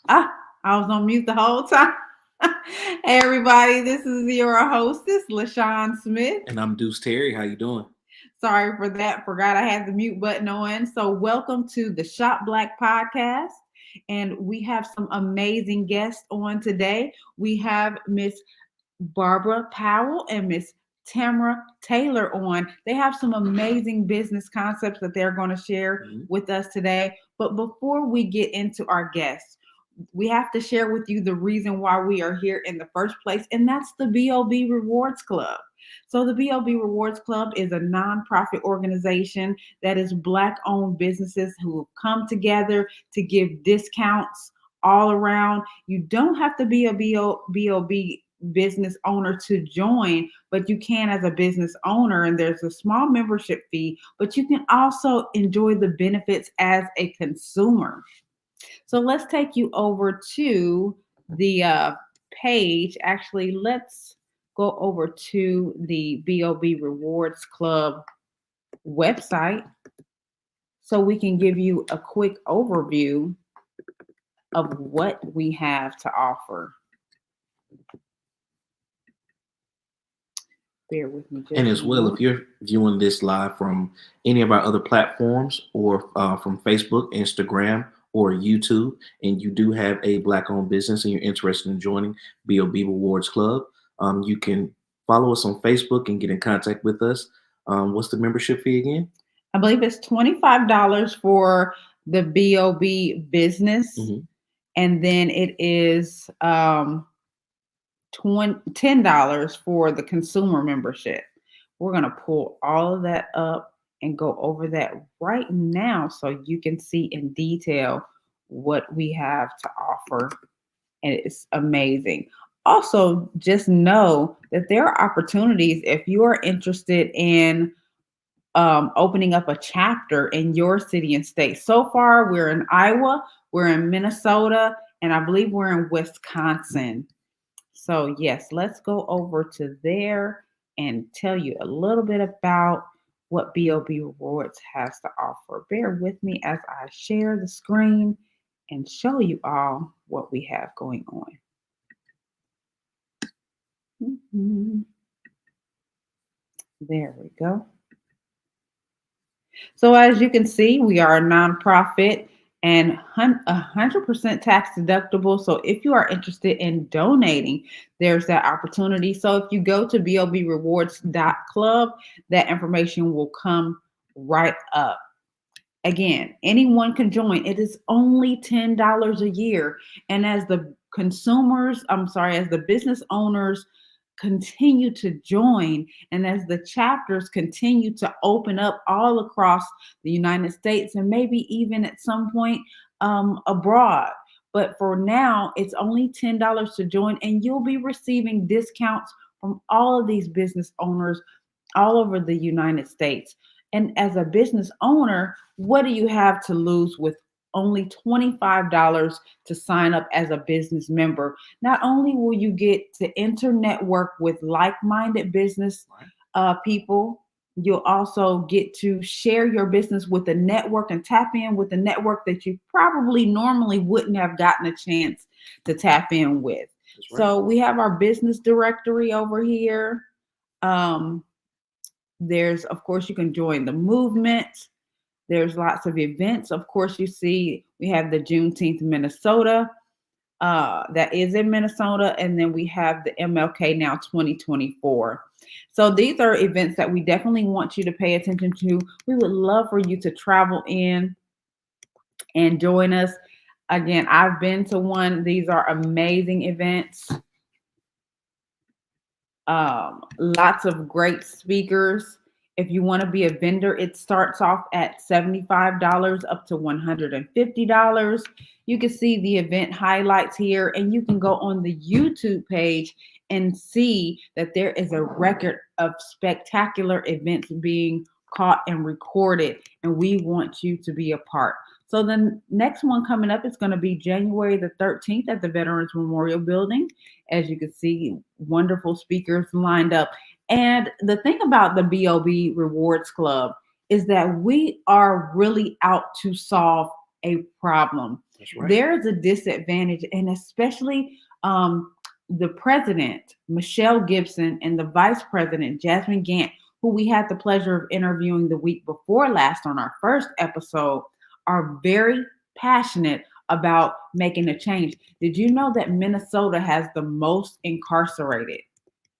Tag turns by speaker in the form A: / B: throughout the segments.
A: I was on mute the whole time. Hey everybody, this is your hostess, LaShon Smith.
B: And I'm Deuce Terry. How you doing?
A: Sorry for that. Forgot I had the mute button on. So welcome to the Shop Black podcast. And we have some amazing guests on today. We have Miss Barbra Powell and Miss Tamara Taylor on. They have some amazing business concepts that they're going to share with us today. But before we get into our guests, we have to share with you the reason why we are here in the first place, and that's the B.O.B Rewards Club. So, the B.O.B Rewards Club is a nonprofit organization that is Black owned businesses who have come together to give discounts all around. You don't have to be a B.O.B business owner to join, but you can as a business owner, and there's a small membership fee, but you can also enjoy the benefits as a consumer. So let's take you over to the page. Actually, let's go over to the B.O.B Rewards Club website so we can give you a quick overview of what we have to offer. Bear with me just
B: And
A: a
B: as well,
A: moment.
B: if you're viewing this live from any of our other platforms or from Facebook, Instagram, or YouTube, and you do have a Black-owned business and you're interested in joining B.O.B Rewards Club, you can follow us on Facebook and get in contact with us. What's the membership fee again?
A: I believe it's $25 for the B.O.B business,
B: hmm
A: and then it is $10 for the consumer membership. We're going to pull all of that up and go over that right now so you can see in detail what we have to offer. And it's amazing. Also, just know that there are opportunities if you are interested in opening up a chapter in your city and state. So far, we're in Iowa, we're in Minnesota, and I believe we're in Wisconsin. So, yes, let's go over to there and tell you a little bit about what B.O.B Rewards has to offer. Bear with me as I share the screen and show you all what we have going on. Mhm. There we go. So as you can see, we are a nonprofit and 100% tax deductible. So if you are interested in donating, there's that opportunity. So if you go to bobrewards.club, that information will come right up. Again, anyone can join. It is only $10 a year. And as the as the business owners continue to join, and as the chapters continue to open up all across the United States and maybe even at some point abroad. But for now, it's only $10 to join, and you'll be receiving discounts from all of these business owners all over the United States. And as a business owner, what do you have to lose with only $25 to sign up as a business member? Not only will you get to network with like-minded business people, you'll also get to share your business with a network and tap in with a network that you probably normally wouldn't have gotten a chance to tap in with.
B: That's right.
A: So we have our business directory over here. Um, there's, of course, you can join the movement. There's lots of events. Of course, you see we have the Juneteenth Minnesota. That is in Minnesota. And then we have the MLK Now 2024. So these are events that we definitely want you to pay attention to. We would love for you to travel in and join us. Again, I've been to one. These are amazing events. Lots of great speakers. If you want to be a vendor, it starts off at $75 up to $150. You can see the event highlights here, and you can go on the YouTube page and see that there is a record of spectacular events being caught and recorded, and we want you to be a part. So the next one coming up is going to be January the 13th at the Veterans Memorial Building. As you can see, wonderful speakers lined up. And the thing about the B.O.B Rewards Club is that we are really out to solve a problem.
B: That's right.
A: There's a disadvantage, and especially the president, Michelle Gibson, and the vice president, Jasmine Gant, who we had the pleasure of interviewing the week before last on our first episode, are very passionate about making a change. Did you know that Minnesota has the most incarcerated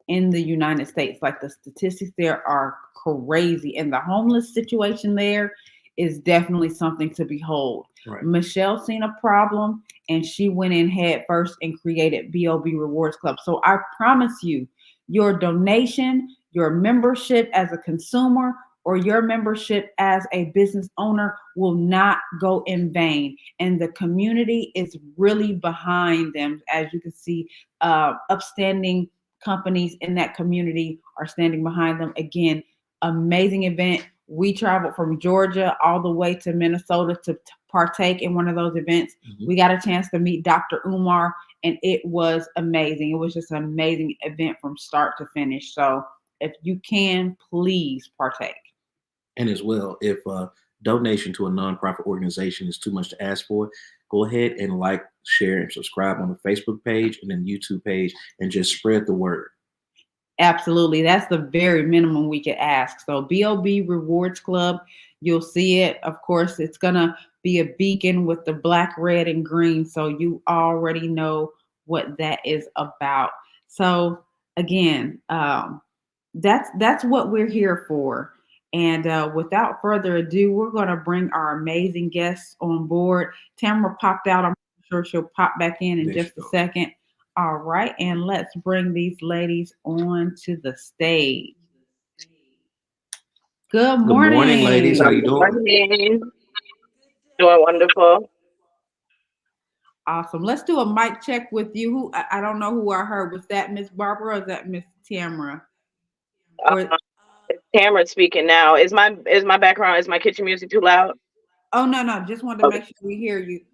A: in the United States? Like the statistics there are crazy, and the homeless situation there is definitely something to behold.
B: Right.
A: Michelle seen a problem and she went in head first and created B.O.B Rewards Club. So I promise you, your donation, your membership as a consumer, or your membership as a business owner will not go in vain. And the community is really behind them. As you can see, upstanding companies in that community are standing behind them. Again, amazing event. We traveled from Georgia all the way to Minnesota to partake in one of those events.
B: Mhm.
A: We got a chance to meet Dr. Umar, and it was amazing. It was just an amazing event from start to finish. So if you can, please partake.
B: And as well, if donation to a nonprofit organization is too much to ask for, go ahead and like, share, and subscribe on the Facebook page and then YouTube page, and just spread the word.
A: Absolutely. That's the very minimum we could ask. So B.O.B Rewards Club, you'll see it. Of course, it's going to be a beacon with the black, red, and green. So you already know what that is about. So again, that's what we're here for. And without further ado, we're going to bring our amazing guests on board. Tamara popped out. I'm sure she'll pop back in
B: There
A: just
B: she
A: a
B: goes.
A: second. All right, and let's bring these ladies on to the stage. Good
B: Good morning, ladies. How
A: morning.
B: you
C: Good
B: doing?
C: morning. Doing wonderful.
A: Awesome. Let's do a mic check with you. Who I don't know who I heard. Was that Miss Barbara or is that Miss Tamara? Or
C: It's Tamara speaking now. Is my background, is my kitchen music too loud?
A: oh no, just wanted to
C: Okay.
A: make sure we hear you.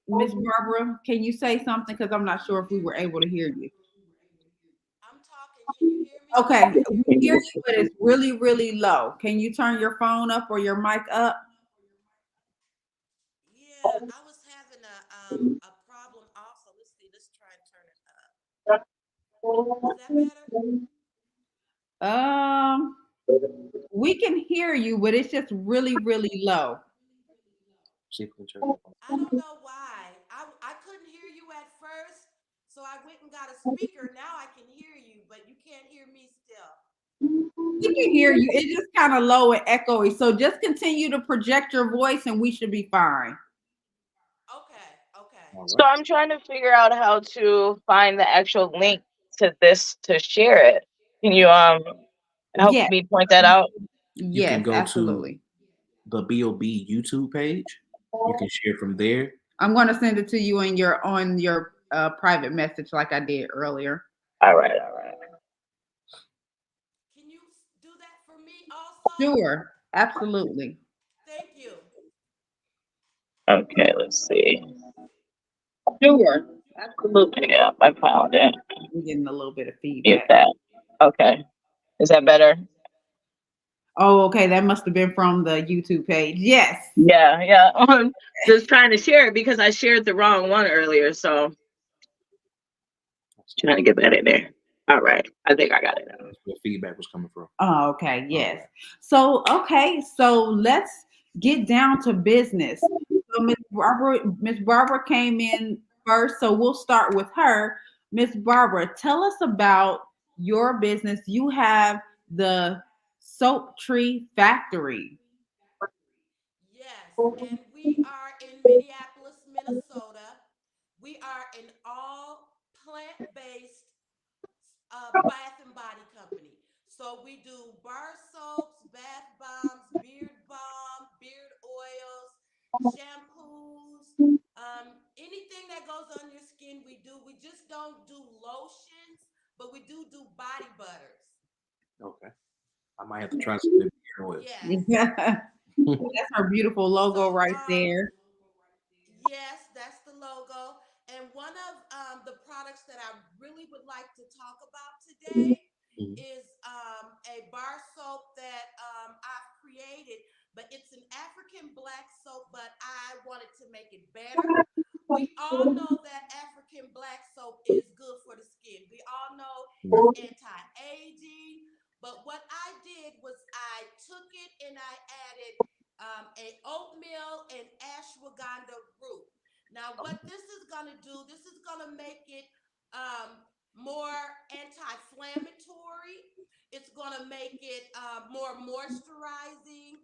A: Miss Barbara, can you say something? Because I'm not sure if we were able to hear you.
D: I'm talking. Can you hear me?
A: Okay, we hear you, but it's really, really low. Can you turn your phone up or your mic up?
D: Yeah, I was having a problem also. Let's see. Let's try and turn it up. Is that better?
A: Um, we can hear you, but it's just really, really low.
B: See if we can turn it on.
D: I don't know why. I couldn't hear you at first, so I went and got a speaker. Now I can hear you, but you can't hear me still.
A: We can hear you. It's just kind of low and echoey. So just continue to project your voice and we should be fine.
D: Okay, okay.
B: All
C: So
B: right.
C: I'm trying to figure out how to find the actual link to this to share it. Can you help
A: Yes,
C: me point that out?
B: You can
A: yes,
B: go to
A: absolutely.
B: the B.O.B YouTube page. You can share from there.
A: I'm going to send it to you in your private message like I did earlier.
C: All right, all right.
D: Can you do that for me also?
A: Sure, absolutely.
D: Thank you.
C: Okay, let's see.
A: Sure, absolutely.
C: Yeah, I found it.
A: I'm getting a little bit of
C: Mute
A: feedback.
C: that. Okay. Is that better?
A: Oh, okay. That must have been from the YouTube page. Yes.
C: Yeah, yeah. I'm just trying to share it because I shared the wrong one earlier, so trying to get that in there. All right. I think I got it now.
B: That's where feedback was coming from.
A: Oh, okay.
B: All
A: Yes.
B: right.
A: So, okay. So let's get down to business. So Miss Barbara came in first. So we'll start with her. Miss Barbara, tell us about your business. You have the Soap Tree Factory.
D: Yes, and we are in Minneapolis, Minnesota. We are an all plant-based bath and body company. So we do bar soaps, bath bombs, beard oils, shampoos, anything that goes on your skin. We do. We just don't do lotions, but we do body butters.
B: Okay. I might have to try some of the hair oils.
D: Yes.
A: That's her beautiful logo
D: So
A: right there.
D: yes, that's the logo. And one of the products that I really would like to talk about today
B: Mhm.
D: is a bar soap that I've created, but it's an African black soap, but I wanted to make it better. we all know that African black soap is good for the skin. We all know it's
B: Right.
D: anti-aging. But what I did was I took it and I added a oatmeal and ashwagandha root. Now, what this is gonna do, this is gonna make it more anti-inflammatory. It's gonna make it more moisturizing,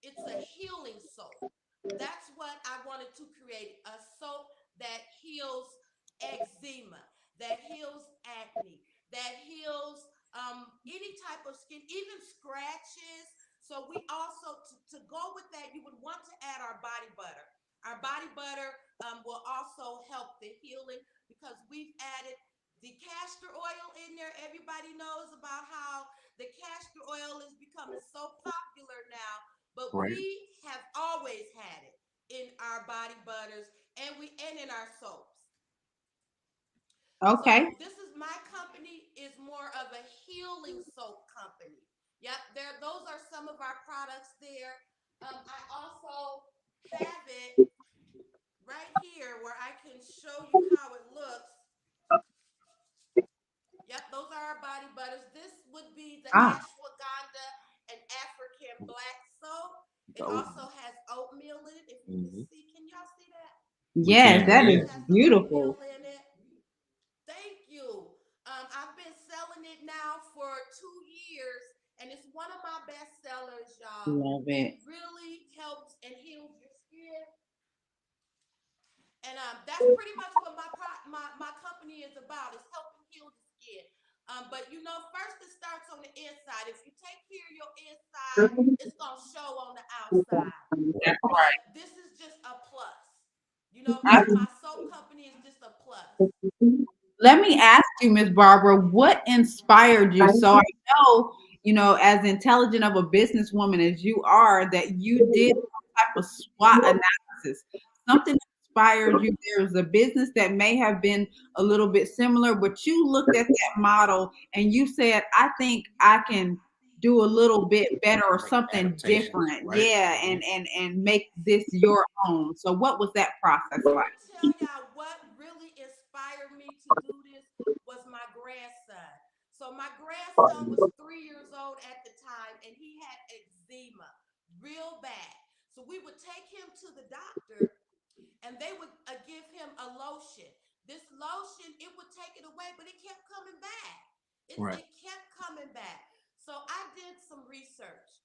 D: it's a healing soap. That's what I wanted to create, a soap that heals eczema, that heals acne, that heals any type of skin, even scratches. So we also, to go with that, you would want to add our body butter. Our body butter will also help the healing because we've added the castor oil in there. Everybody knows about how the castor oil is becoming so popular now, but
B: Right.
D: we have always had it in our body butters and in our soaps.
A: Okay.
D: So this is my company is more of a healing soap company. Yep, those are some of our products there. I also have it right here where I can show you how it looks. Yep, those are our body butters. This would be the
A: Ah,
D: ashwagandha and African black soap. It
B: Oh,
D: also has oatmeal in it. If you can
B: mhm.
D: see, can y'all see that?
B: We
A: yes,
B: can,
A: that
D: Yep,
A: is
B: yeah.
D: it has the
A: beautiful.
D: oatmeal in it. Thank you. I've been selling it now for 2 years, and it's one of my best sellers, y'all.
A: Love it.
D: It really helps and heals your skin, and that's pretty much what my company is about. Is helping heal the skin. But first it starts on the inside. If you take care of your inside, it's gonna show on the outside. But this is just a plus.
A: I,
D: My soap company is just a plus.
A: let me ask you, Miss Barbara, what inspired you? So I know, as intelligent of a businesswoman as you are, that you did some type of SWOT analysis. Something inspired you. There was a business that may have been a little bit similar, but you looked at that model and you said, I think I can do a little bit better or
B: Like
A: something
B: adaptations,
A: different.
B: right?
A: Yeah, and make this your own. So what was that process
D: Let
A: like?
D: me tell y'all what really inspired me to do this was my grandson. So my grandson was 3 years old at the time, and he had eczema real bad. So we would take him to the doctor, and they would give him a lotion. This lotion, it would take it away, but it kept coming back. It,
B: Right.
D: it kept coming back. So I did some research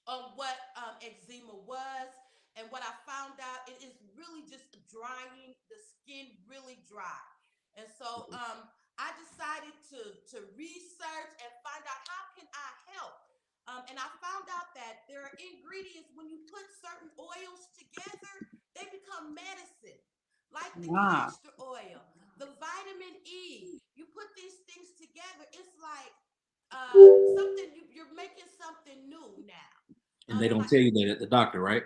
D: on what eczema was. And what I found out, it is really just drying the skin really dry. And so I decided to research and find out how can I help. And I found out that there are ingredients when you put certain oils together, they become medicine, like the
A: Wow.
D: castor oil, the vitamin E. You put these things together, it's like something you're making something new now.
B: And they
D: And
B: don't tell you that at the doctor, right?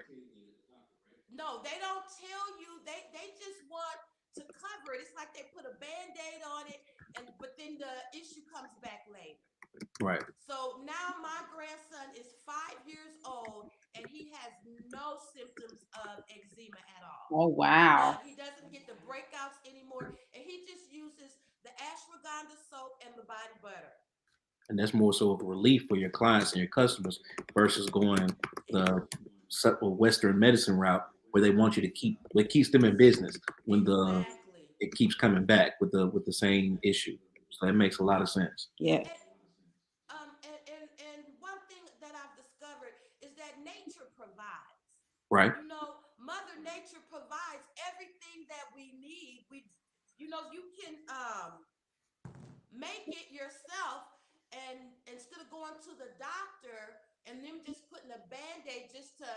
D: no, they don't tell you. They just want to cover it. It's like they put a band-aid on it, and but then the issue comes back later.
B: Right.
D: So now my grandson is 5 years old, and he has no symptoms of eczema at all.
A: Oh, wow.
D: None. He doesn't get the breakouts anymore, and he just uses the ashwagandha soap and the body butter.
B: And that's more so of a relief for your clients and your customers versus going the Western medicine route where they want you to keep what keeps them in business when the
D: Exactly.
B: it keeps coming back with the same issue. So that makes a lot of sense.
A: Yes.
D: And, and one thing that I've discovered is that nature provides.
B: Right.
D: Mother nature provides everything that we need. You can make it yourself, and instead of going to the doctor and them just putting a band-aid just to,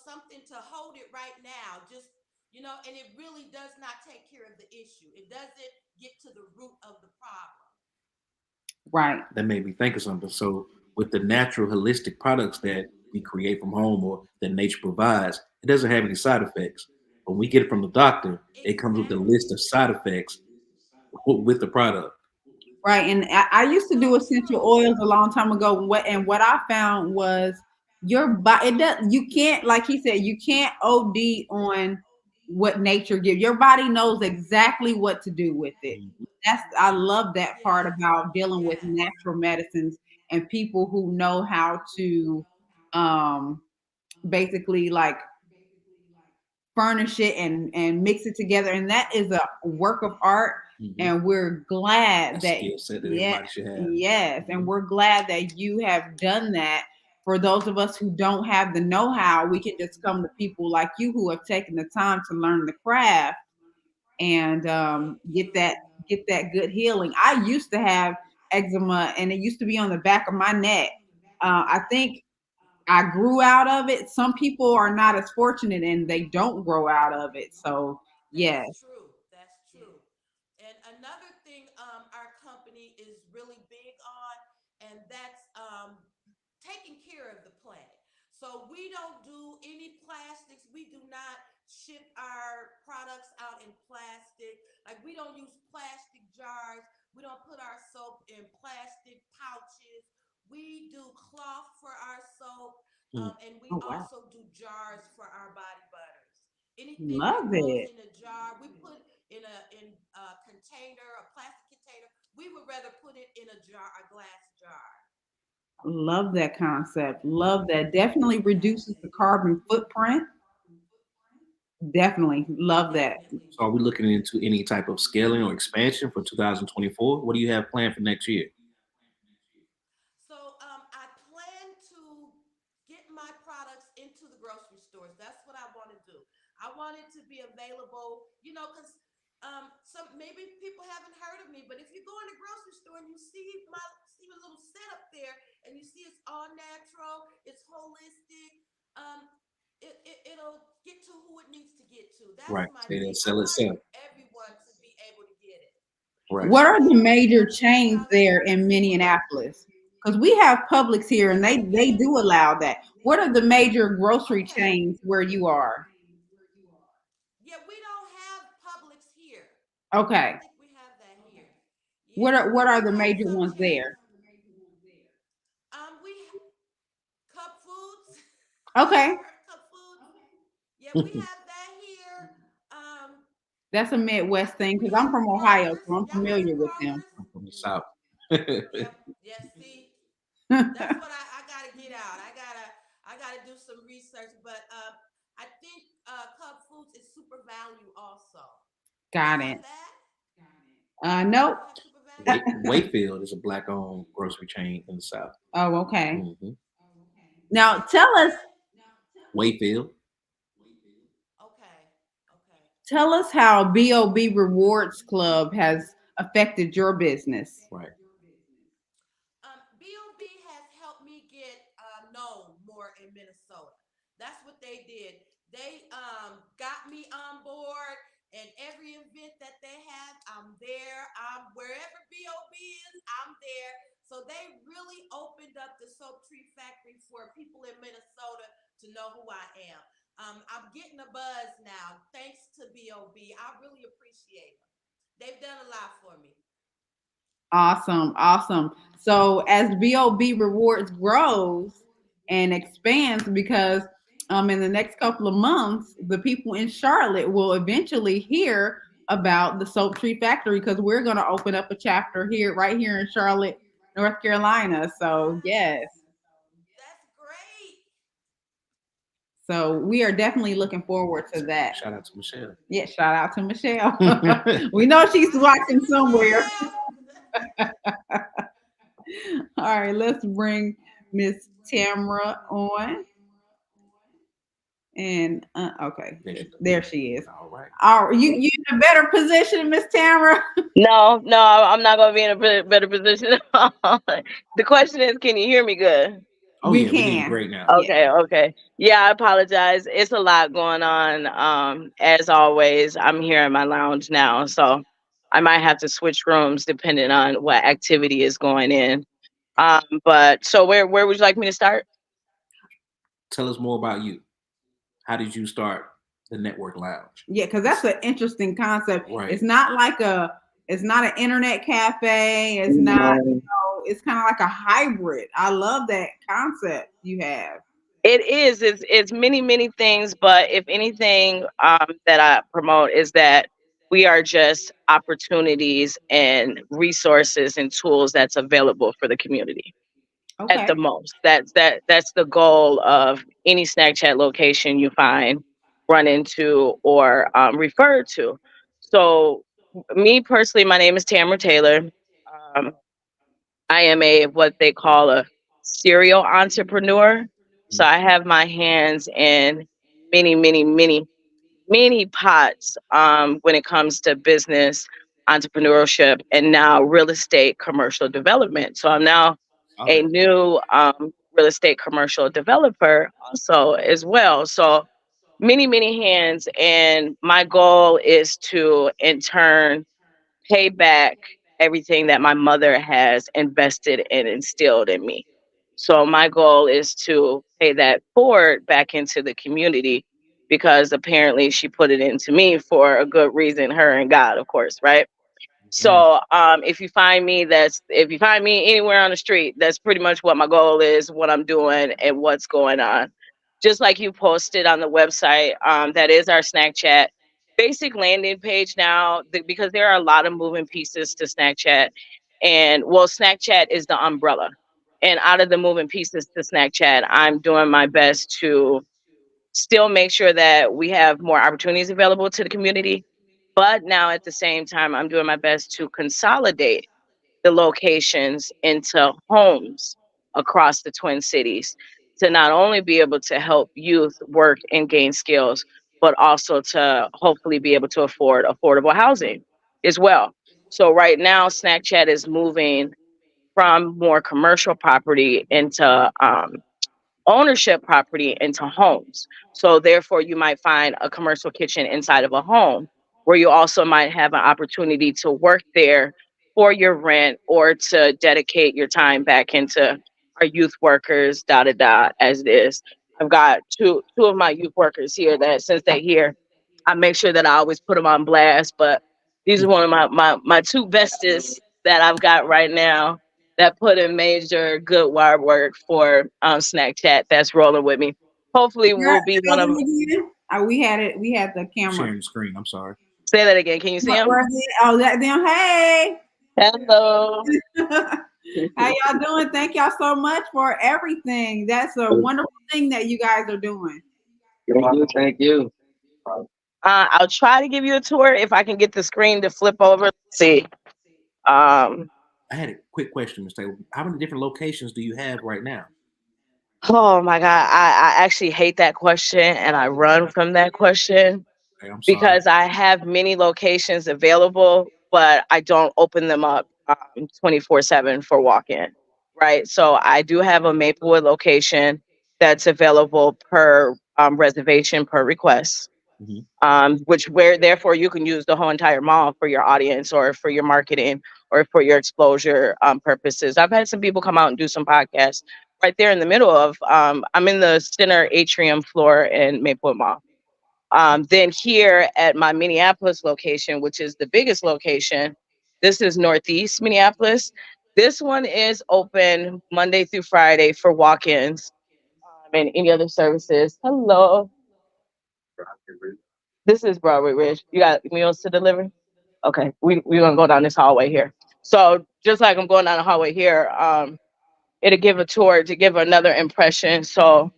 D: something to hold it right now, just and it really does not take care of the issue. It doesn't get to the root of the problem.
A: Right.
B: That made me think of something. So with the natural holistic products that we create from home or that nature provides, it doesn't have any side effects. When we get it from the doctor, it comes with a
D: Exactly.
B: list of side effects with the product.
A: Right. And I used to
D: So
A: do essential
D: true.
A: oils a long time ago. And what I found was your body, it does, you can't, like he said, you can't OD on what nature gives. Your body knows exactly what to do with it.
B: Mhm.
A: I love that part
D: Yes.
A: about dealing with
D: Yes.
A: natural medicines and people who know how to um basically like furnish it and mix it together, and that is a work of art.
B: Mhm.
A: And we're glad
B: That's a
A: that,
B: skill set that
A: yeah,
B: everybody should have.
A: yes, and
B: Mhm.
A: we're glad that you have done that. For those of us who don't have the know-how, we can just come to people like you who have taken the time to learn the craft and
D: Thank you.
A: get that good healing. I used to have eczema, and it used to be on the back of my neck. I think I grew out of it. Some people are not as fortunate and they don't grow out of it. So yes,
D: That's true. That's true. And another thing our company is really big on, and that's taking care of the planet. So we don't do any plastics. We do not ship our products out in plastic. Like we don't use plastic jars. We don't put our soap in plastic pouches. We do cloth for our soap,
B: Mm.
D: and we
A: oh wow,
D: also do jars for our body butters. Anything that
A: love
D: goes
A: it,
D: in a jar, we put in a container, a plastic container. We would rather put it in a jar, a glass jar.
A: love that concept, love that. Definitely reduces
D: Yes,
A: the carbon footprint. Definitely
D: it
A: love that.
D: definitely
B: So are we
D: do.
B: looking into any type of scaling or expansion for 2024? What do you have planned for next year?
D: So I plan to get my products into the grocery stores. That's what I want to do. I want it to be available, because some maybe people haven't heard of me, but if you go in the grocery store and you see a little setup there, and you see it's all natural, it's holistic, um, it'll get to who it needs to get to. That's
B: Right.
D: my
B: Say that
D: thing. I
B: sell
D: want
B: itself.
D: everyone to be able to get it.
B: Right.
A: What
D: So
A: are the major
D: that's
A: chains
D: how that's
A: there
D: gonna
A: in
D: look.
A: Minneapolis? Because we have Publix here, and they
D: B.O.B.
A: do allow that. What are the major grocery
D: Okay.
A: chains where you are?
D: Yeah, we don't have Publix here. I
A: Okay,
D: don't think we have that here. Yeah, we
A: what
D: do
A: are the
D: have
A: major
D: some
A: ones
D: chains.
A: there?
D: We Cup Foods. You
A: Okay,
D: ever heard of Cup Foods? Yeah, we have that here.
A: that's a Midwest thing
D: We
A: because I'm
D: have
A: from Ohio,
D: Kroger's.
A: so I'm
D: Y'all heard of
A: familiar with them.
D: Kroger's?
B: I'm from the South.
D: Yep. Yes. See, that's what I gotta get out. I gotta do some research. But I think Cup Foods is Super Value also. Y'all
A: Got it.
D: have that?
A: Nope.
D: Y'all have Super Value?
B: Wayfield is a black-owned grocery chain in the South.
A: Oh, okay.
B: Hmm.
A: Now
D: Say that again.
B: Wayfield.
D: Okay. Okay.
A: tell us how B.O.B Rewards Club has affected your business.
B: Right.
D: B.O.B has helped me get known more in Minnesota. That's what they did. They got me on board, and every event that they have, I'm there. Wherever B.O.B is, I'm there. So they really opened up the Soap Tree Factory for people in Minnesota to know who I am. I'm getting a buzz now, thanks to B.O.B. I really appreciate them. They've done a lot for me.
A: Awesome, awesome. So as B.O.B Rewards grows and expands, because in the next couple of months, the people in Charlotte will eventually hear about the Soap Tree Factory because we're going to open up a chapter here, right here in Charlotte, North Carolina. So yes,
D: Yes, that's great.
A: so we are definitely looking forward to that.
B: Shout out to Michelle.
A: Yeah, shout out to Michelle. We know she's
D: Shout out to
A: watching somewhere.
D: Michelle.
A: All right, let's bring Miss Tamara on. And okay,
B: There she
A: there she is.
B: All right.
A: All right, you in a better position, Miss Tamara.
C: No, no, I'm not gonna be in a better position. The question is, can you hear me good?
B: Oh
A: We
B: yeah, we hear you
A: can.
B: great now.
A: Yeah.
C: Okay, okay. Yeah, I apologize. It's a lot going on. As always, I'm here in my lounge now, so I might have to switch rooms depending on what activity is going in. But so where would you like me to start?
B: Tell us more about you. How did you start the network lounge?
A: Yeah, because that's an interesting concept.
B: Right.
A: It's not an internet cafe. It's not,
C: Mm.
A: it's kind of like a hybrid. I love that concept you have.
C: It is. It's many, many things, but if anything that I promote is that we are just opportunities and resources and tools that's available for the community at
A: Okay.
C: the most. That's the goal of any snack chat location you find, run into, or refer to. So, me personally, my name is Tamara Taylor. Um, I am a what they call a serial entrepreneur. So I have my hands in many, many, many, many pots when it comes to business, entrepreneurship, and now real estate commercial development. So I'm now
B: All
C: a
B: that.
C: new real estate commercial developer also as well. So many, many hands. And my goal is to, in turn, pay back everything that my mother has invested and instilled in me. So my goal is to pay that forward back into the community because apparently she put it into me for a good reason, her and God, of course, right?
B: Amen.
C: So if you find me anywhere on the street, that's pretty much what my goal is, what I'm doing, and what's going on. Just like you posted on the website, that is our snack chat basic landing page now, because there are a lot of moving pieces to snack chat, and well, snack chat is the umbrella. And out of the moving pieces to snack chat, I'm doing my best to still make sure that we have more opportunities available to the community. But now at the same time, I'm doing my best to consolidate the locations into homes across the Twin Cities to not only be able to help youth work and gain skills, but also to hopefully be able to afford affordable housing as well. So right now, Snack Chat is moving from more commercial property into ownership property into homes. So therefore, you might find a commercial kitchen inside of a home where you also might have an opportunity to work there for your rent or to dedicate your time back into our youth workers, da da da, as it is. I've got two of my youth workers here that since they're here, I make sure that I always put them on blast. But these are one of my two bestest that I've got right now that put in major good wire work for Snack Chat that's rolling with me. Hopefully,
A: Girl,
C: we'll be
A: say
C: one of them.
A: them again. We had it. We had the camera.
B: Sharing the screen. I'm sorry.
C: Say that again. Can you see him?
A: Oh, that them. Hey.
C: Hello.
A: How y'all doing? Thank y'all so much for everything. That's a wonderful thing that you guys are doing.
E: Thank you. Thank you.
C: I'll try to give you a tour if I can get the screen to flip over. Let's see. Um,
B: I had a quick question, Mr. Taylor. How many different locations do you have right now?
C: oh my God. I actually hate that question and I run from that question
B: Okay, I'm sorry.
C: because I have many locations available, but I don't open them up 24/7 for walk-in, right? So I do have a Maplewood location that's available per reservation per request,
B: Hmm.
C: which where therefore you can use the whole entire mall for your audience or for your marketing or for your exposure purposes. I've had some people come out and do some podcasts right there in the middle of. I'm in the center atrium floor in Maplewood Mall. Then here at my Minneapolis location, which is the biggest location, this is Northeast Minneapolis. This one is open Monday through Friday for walk-ins and any other services. Hello, this is Broadway Ridge. You got meals to deliver? Okay, we're gonna go down this hallway here. So just like I'm going down the hallway here, it'll give a tour to give another impression. So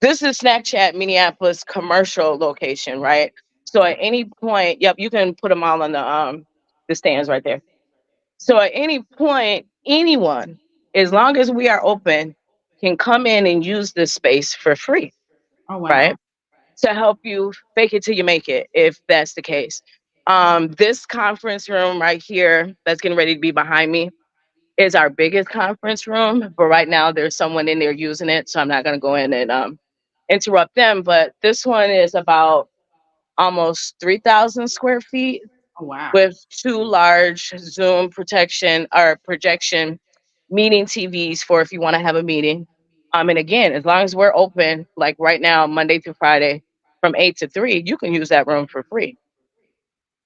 C: this is Snack Chat Minneapolis commercial location, right? So at any point, yep, you can put them all on the stands right there. So at any point, anyone, as long as we are open, can come in and use this space for free,
A: Oh
C: right?
A: wow.
C: To help you fake it till you make it, if that's the case. This conference room right here, that's getting ready to be behind me, is our biggest conference room. But right now, there's someone in there using it, so I'm not going to go in and interrupt them. But this one is about almost 3,000 square feet
A: Oh wow.
C: with two large Zoom protection or projection meeting TVs for if you want to have a meeting. And again, as long as we're open, like right now, Monday through Friday, from 8 to 3, you can use that room for free.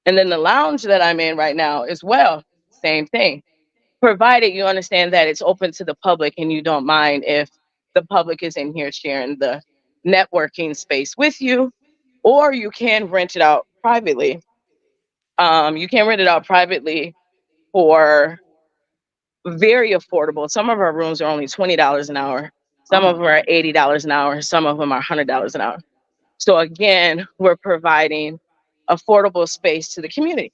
C: And then the lounge that I'm in right now as well, same thing. Provided you understand that it's open to the public and you don't mind if the public is in here sharing the networking space with you, or you can rent it out privately. You can rent it out privately for very affordable. Some of our rooms are only $20 an hour. Some of
A: Oh,
C: them are $80 an hour. Some of them are $100 an hour. So again, we're providing affordable space to the community.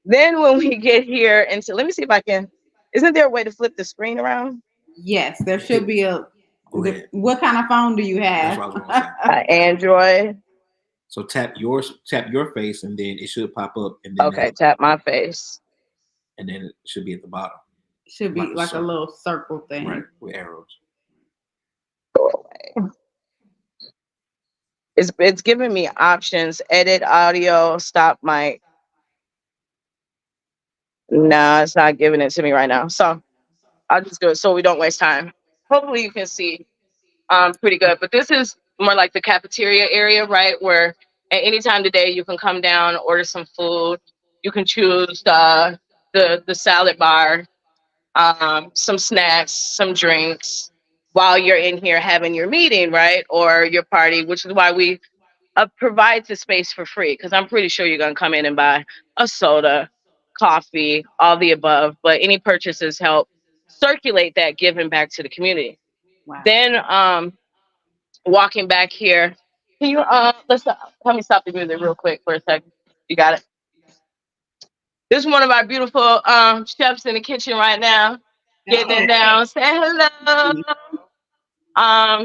C: Then when we get here into, let me see if I can, isn't there a way to flip the screen around?
A: yes, there should be a.
B: Go ahead.
A: What kind of phone do you
B: That's
A: have?
B: what I was gonna say.
C: Android.
B: So tap your face, and then it should pop up, and then
C: Okay, tap my face.
B: it should be at the bottom,
A: Should be
B: like a
A: like a
B: circle,
A: little circle
B: right,
A: thing.
B: with arrows.
C: Go away. It's giving me options, edit audio, stop mic. Nah, it's not giving it to me right now. So I'll just do it so we don't waste time. Hopefully you can see pretty good. But this is more like the cafeteria area, right? Where at any time today you can come down, order some food. You can choose the salad bar, some snacks, some drinks while you're in here having your meeting, right? Or your party, which is why we provide the space for free. Because I'm pretty sure you're going to come in and buy a soda, coffee, all the above. But any purchases help circulate that giving back to the community.
A: Wow.
C: Then walking back here. Can you let me stop the music real quick for a second? You got it. This is one of our beautiful chefs in the kitchen right now, getting
A: Oh,
C: it down. Say hello.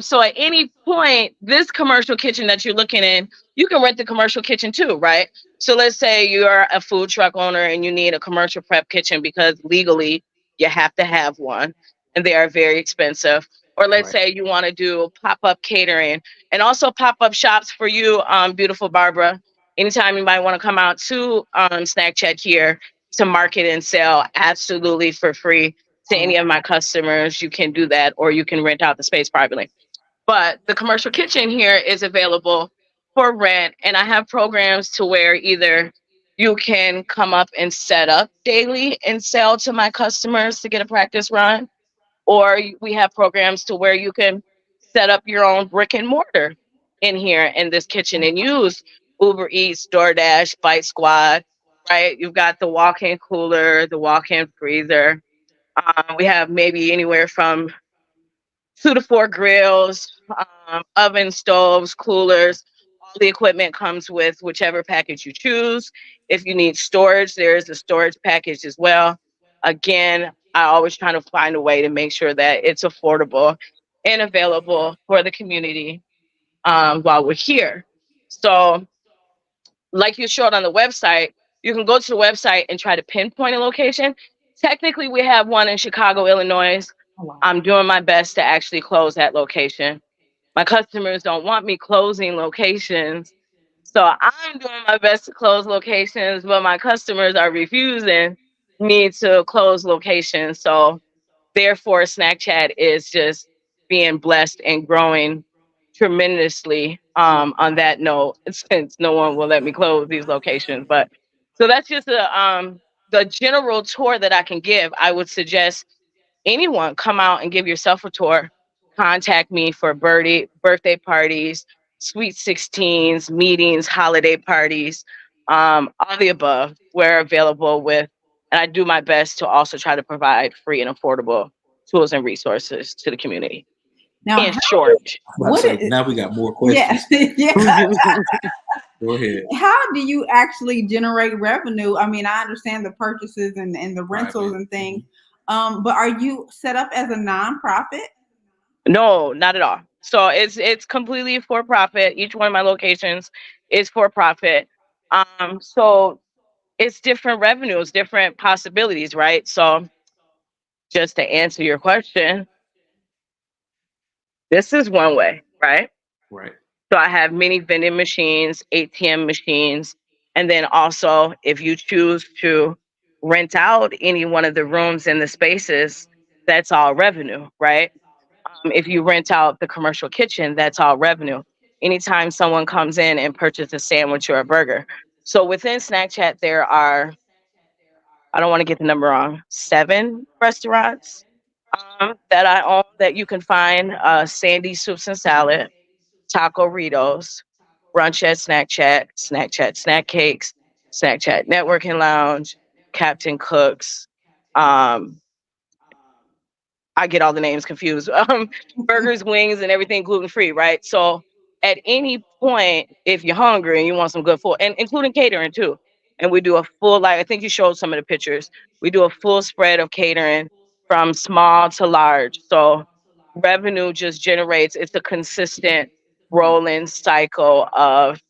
C: So at any point, this commercial kitchen that you're looking in, you can rent the commercial kitchen too, right? So let's say you're a food truck owner and you need a commercial prep kitchen because legally you have to have one and they are very expensive. Or let's
B: Right.
C: say you want to do pop-up catering and also pop-up shops for you, beautiful Barbara. Anytime you might want to come out to Snack Chat here to market and sell absolutely for free to
A: oh,
C: any of my customers, you can do that, or you can rent out the space privately. But the commercial kitchen here is available for rent, and I have programs to where either you can come up and set up daily and sell to my customers to get a practice run, or we have programs to where you can set up your own brick and mortar in here in this kitchen and use Uber Eats, DoorDash, Bite Squad, right? You've got the walk-in cooler, the walk-in freezer. We have maybe anywhere from 2 to 4 grills, oven stoves, coolers. All the equipment comes with whichever package you choose. If you need storage, there is a storage package as well. Again, I always try to find a way to make sure that it's affordable and available for the community while we're here. So, like you showed on the website, you can go to the website and try to pinpoint a location. Technically, we have one in Chicago, Illinois.
A: oh, wow.
C: I'm doing my best to actually close that location. My customers don't want me closing locations. So I'm doing my best to close locations, but my customers are refusing me to close locations. So therefore, Snack Chat is just being blessed and growing tremendously on that note, since no one will let me close these locations. But so that's just the general tour that I can give. I would suggest anyone come out and give yourself a tour. Contact me for birthday parties, sweet 16s, meetings, holiday parties, all the above. We're available with, and I do my best to also try to provide free and affordable tools and resources to the community.
A: Now,
C: In short,
B: I'm about to
A: what
B: say,
A: is?
B: now we got more
A: Yeah,
B: questions.
A: yeah.
B: Go ahead.
A: How do you actually generate revenue? I mean, I understand the purchases and the rentals
B: Private.
A: and things, but are you set up as a nonprofit?
C: no, not at all. So it's completely for profit. Each one of my locations is for profit. So it's different revenues, different possibilities, right? So just to answer your question, this is one way, right?
B: Right.
C: So I have many vending machines, ATM machines, and then also if you choose to rent out any one of the rooms in the spaces, that's all revenue, right? If you rent out the commercial kitchen, that's all revenue. Anytime someone comes in and purchases a sandwich or a burger. So within Snack Chat, there are, I don't want to get the number wrong, 7 restaurants. that I own that you can find Sandy Soups and Salad, Taco Ritos, Brunch at Snack Chat, Snack Chat Snack Cakes, Snack Chat Networking Lounge, Captain Cooks. Um, I get all the names confused. Burgers, wings, and everything gluten free, right? So at any point, if you're hungry and you want some good food, and including catering too, and we do a full, like I think you showed some of the pictures. We do a full spread of catering from small to large. So revenue just generates. It's a consistent rolling cycle of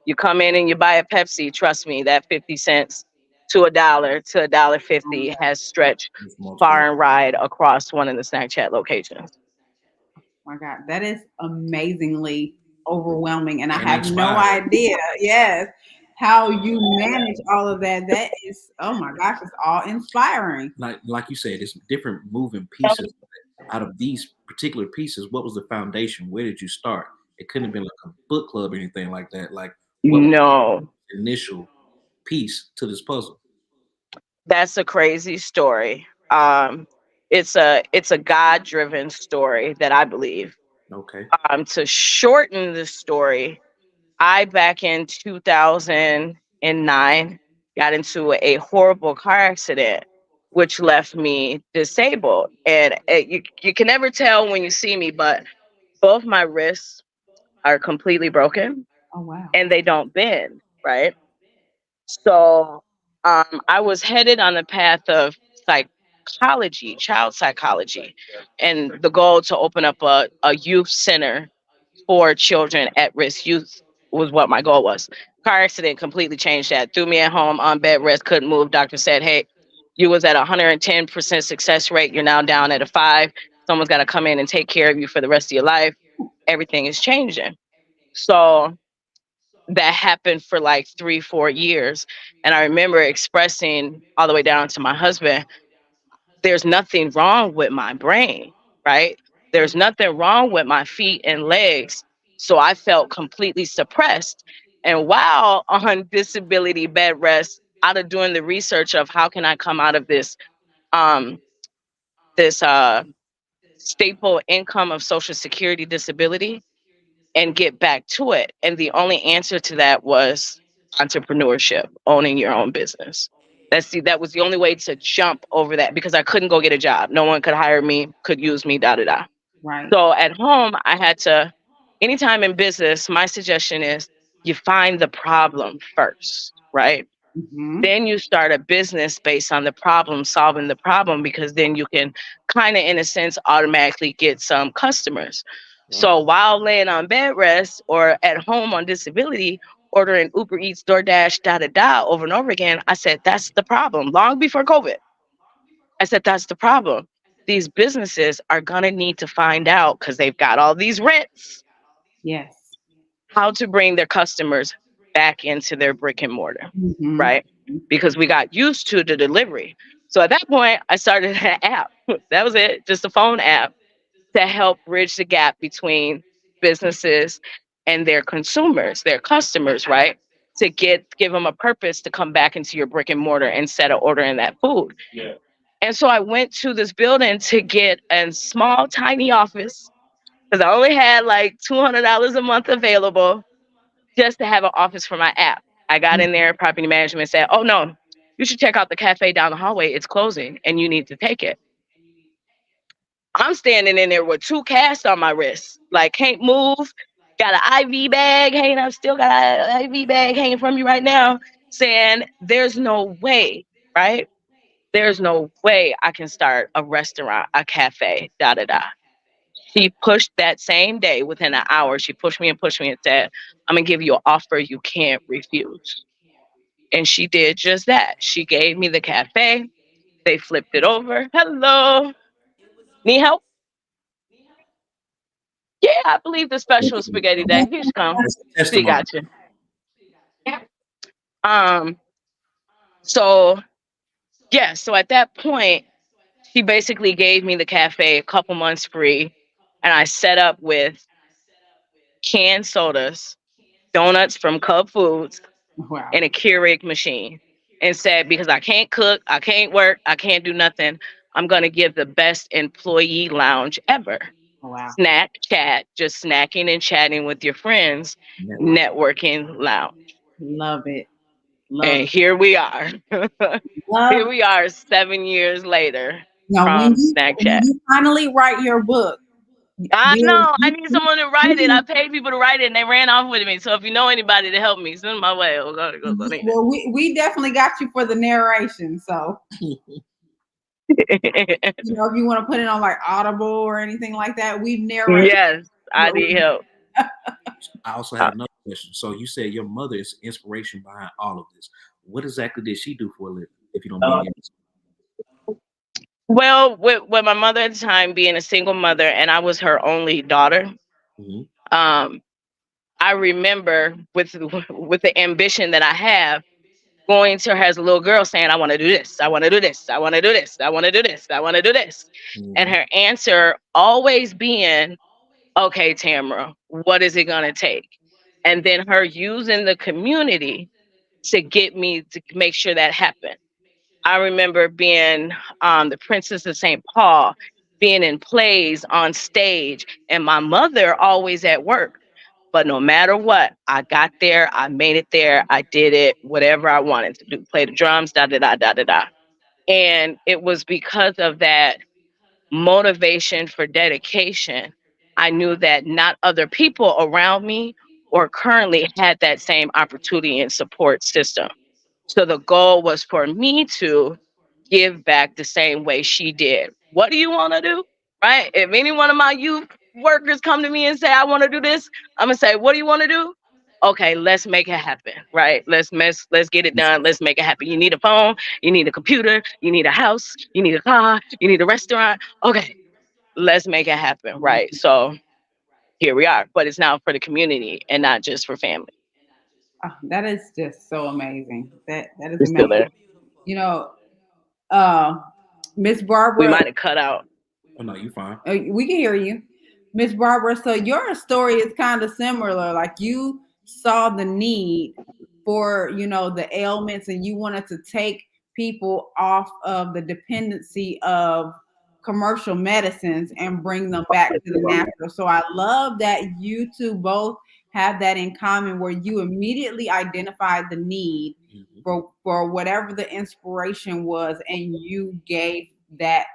C: you come in and you buy a Pepsi. Trust me, that 50 cents to $1 to $1.50 has stretched
B: It's multiple.
C: far and ride across one of the snack chat locations.
A: My God, that is amazingly overwhelming, and I
B: And
A: have no
B: inspiring.
A: idea. Yes, how you manage all of that. That is, oh my gosh, it's all inspiring.
B: Like you said, it's different moving pieces. Out of these particular pieces, what was the foundation? Where did you start? It couldn't have been like a book club or anything like that. Like, what was
C: No,
B: the initial piece to this puzzle?
C: that's a crazy story. It's a God driven story that I believe.
B: Okay.
C: To shorten the story, I back in 2009 got into a horrible car accident, which left me disabled. And you can never tell when you see me, but both my wrists are completely broken
A: Oh wow.
C: and they don't bend, right? So I was headed on the path of psychology, child psychology, and the goal to open up a youth center for children at risk youth was what my goal was. Car accident completely changed that. Threw me at home on bed rest, couldn't move. Doctor said, hey, you was at 110% success rate. You're now down at a 5. Someone's got to come in and take care of you for the rest of your life. Everything is changing. So that happened for like 3 4 years, and I remember expressing all the way down to my husband, there's nothing wrong with my brain, right? There's nothing wrong with my feet and legs. So I felt completely suppressed. And while on disability bed rest, out of doing the research of how can I come out of um this staple income of social security disability and get back to it. And the only answer to that was entrepreneurship, owning your own business. That was the only way to jump over that because I couldn't go get a job. No one could hire me, could use me, da da da.
A: Right.
C: So at home, I had to, anytime in business, my suggestion is you find the problem first, right?
A: Hmm.
C: Then you start a business based on the problem, solving the problem, because then you can kind of, in a sense, automatically get some customers.
B: Right.
C: So while laying on bed rest or at home on disability, ordering Uber Eats, DoorDash, da da da over and over again, I said, that's the problem. Long before COVID, I said, that's the problem. These businesses are going to need to find out because they've got all these rents
A: Yes.
C: how to bring their customers back into their brick and mortar,
A: Hmm.
C: right? Because we got used to the delivery. So at that point, I started an app. That was it, just a phone app to help bridge the gap between businesses and their consumers, their customers, right? To give them a purpose to come back into your brick and mortar instead of ordering that food. And so I went to this building to get a small, tiny office because I only had like $200 a month available just to have an office for my app. I got in there, property management said, oh no, you should check out the cafe down the hallway. It's closing and you need to take it. I'm standing in there with 2 casts on my wrist, like can't move. Got an IV bag hanging up, still got an IV bag hanging from you right now, saying there's no way, right? There's no way I can start a restaurant, a cafe, da da da. She pushed that same day within an hour. She pushed me and said, I'm going to give you an offer you can't refuse. And she did just that. She gave me the cafe. They flipped it over. Hello.
D: It was
C: Need
D: meant.
C: help? Yeah, I believe the
B: Thank
C: special
B: you.
C: spaghetti day. Here she come.
B: That's a
C: She
B: testimony.
C: got you. Um, so yeah, so at that point, she basically gave me the cafe a couple months free. And I set up with canned sodas, donuts from Cub Foods,
A: Wow.
C: and a Keurig machine and said, because I can't cook, I can't work, I can't do nothing, I'm going to give the best employee lounge ever.
A: Oh, wow.
C: Snack chat, just snacking and chatting with your friends,
B: Network.
C: networking lounge.
A: Love it. Love
C: And
A: it.
C: here we are.
A: Love
C: Here
A: it.
C: we are 7 years later
A: Now,
C: from Snack
A: when
C: Chat.
A: you finally write your book,
C: I
A: we'll,
C: know. I need someone to write it. I paid people to write it and they ran off with me. So if you know anybody to help me, send my way. Go need
A: well, we definitely got you for the narration. So,
C: it.
A: if you want to put it on like Audible or anything like that, we narrate.
C: Yes, I
A: What
C: need
A: we,
C: help.
B: I also
C: Uh,
B: have another question. So you said your mother is inspiration behind all of this. What exactly did she do for a living, if you don't mind me asking?
C: well, with my mother at the time being a single mother and I was her only daughter,
B: Hmm.
C: um, I remember with the ambition that I have, going to her as a little girl saying, I want to do this, I want to do this, I want to do this, I want to do this, I want to do this. And
B: Hmm.
C: her answer always being, okay, Tamara, what is it going to take? And then her using the community to get me to make sure that happened. I remember being the Princess of St. Paul, being in plays on stage, and my mother always at work. But no matter what, I got there, I made it there, I did it, whatever I wanted to do, play the drums, da da da da da da. And it was because of that motivation for dedication. I knew that not other people around me or currently had that same opportunity and support system. So the goal was for me to give back the same way she did. What do you want to do? Right? If any one of my youth workers come to me and say, I want to do this, I'm gonna say, what do you want to do? Okay, let's make it happen. Right? Let's get it done. Let's make it happen. You need a phone, you need a computer, you need a house, you need a car, you need a restaurant. Okay, let's make it happen. Right. So here we are. But it's now for the community and not just for family.
A: oh, that is just so amazing. That is
C: We're still
A: amazing.
C: there.
D: So beautiful.
A: You know, uh, Miss
C: We
A: Barbara,
C: might have cut out.
B: Oh no, you fine.
A: we can hear you, Miss Barbara. So your story is kind of similar. Like you saw the need for the ailments, and you wanted to take people off of the dependency of commercial medicines and bring them back to the natural. So I love that you two both have that in common, where you immediately identified the need
B: Hmm.
A: for whatever the inspiration was, and you gave that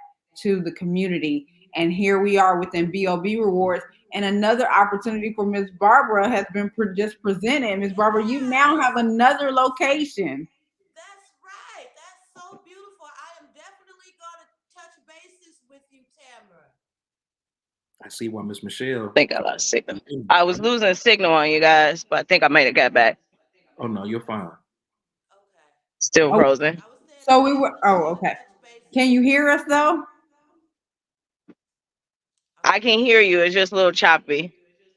A: to the community. And here we are within B.O.B Rewards. And another opportunity for Miss Barbara has been just presented. Miss Barbara, you now
D: Yes,
A: have another location.
D: that's right. That's so beautiful. I am definitely going to touch bases with you, Tamara.
B: I see why Miss Michelle.
C: Think I lost signal. I was losing signal on you guys, but I think I made it got back.
B: Oh no, you're fine.
D: Okay.
C: Still
A: Oh,
C: frozen.
D: I was saying
A: so
D: I'm
A: we were.
D: definitely
A: Oh,
D: going to
A: okay.
D: touch bases
A: Can you
D: with
A: hear
D: you.
A: us though?
C: I can hear
D: Okay.
C: you. It's just a little choppy.